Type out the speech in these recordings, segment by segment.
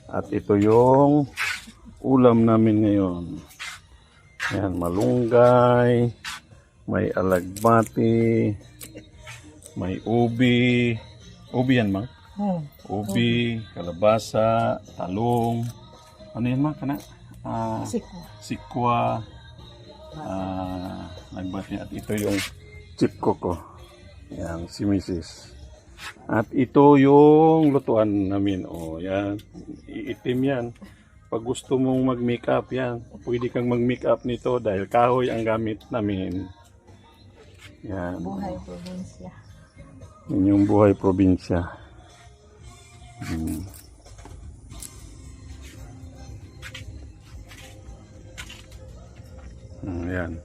At ito yung ulam namin ngayon. Yan, malunggay, may alagbati, may ubi. Ubi yan, Mang? Ubi, kalabasa, talong. Ano yan, Mang? Sikwa. Nagbati. At ito yung chipko ko. Yan, si Mrs. At ito yung lutuan namin. O, yan. Iitim yan. Pag gusto mong mag-makeup, yan. Pwede kang mag-makeup nito dahil kahoy ang gamit namin. Yan. Buhay probinsya. Yan yung buhay probinsya. Yan.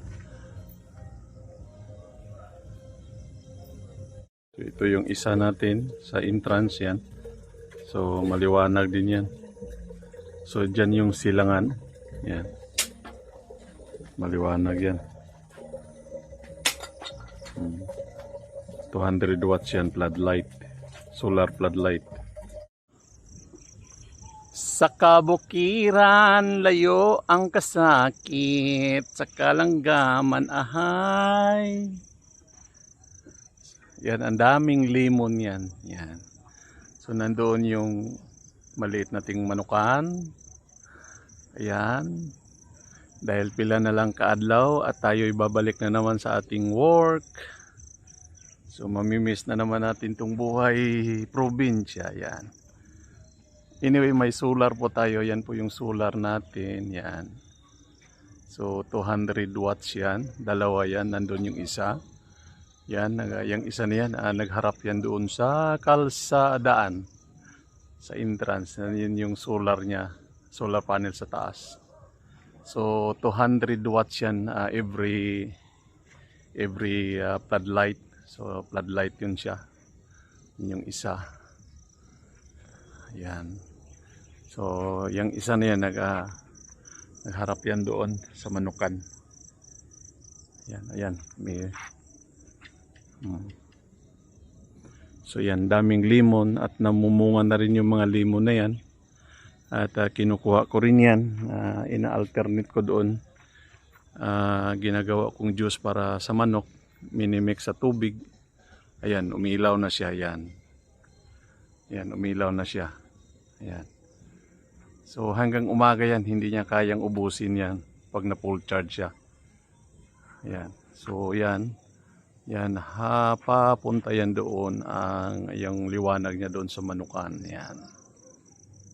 So, ito yung isa natin sa entrance yan. So maliwanag din yan. So dyan yung silangan. Yan. Maliwanag yan. 200 watts yan, floodlight. Solar floodlight. Sa kabukiran, layo ang kasakit. Sa kalanggaman, ahay. Yan, ang daming limon yan. Yan. So, nandoon yung maliit nating manukan. Ayan. Dahil pila na lang kaadlaw at tayo'y babalik na naman sa ating work. So, mamimiss na naman natin tong buhay probinsya. Yan. Anyway, may solar po tayo. Yan po yung solar natin. Yan. So, 200 watts yan. Dalawa yan. Nandun yung isa. Yan, yung isa na yan, nagharap yan doon sa kalsadaan, sa entrance. Yan yung solar niya, solar panel sa taas. So 200 watts yan every floodlight. So floodlight yun siya. Yun yung isa. Yan. So yung isa na yan, nagharap yan doon sa manukan. Yan, ayan. May so yan, daming limon at namumunga na rin yung mga limon na yan. At kinukuha ko rin yan, ina-alternate ko doon. Ginagawa kong juice para sa manok, minimix sa tubig. Ayan, umilaw na siya. Yan. Yan, umilaw na siya. Ayan. So hanggang umaga yan, hindi niya kayang ubusin yan pag na full charge siya. Ayan. So yan. Yan, papunta yan doon ang yung liwanag niya doon sa manukan. Yan.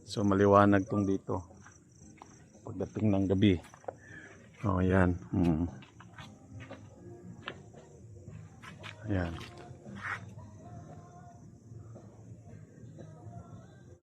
So maliwanag tong dito pagdating ng gabi. Oh, yan. Yan.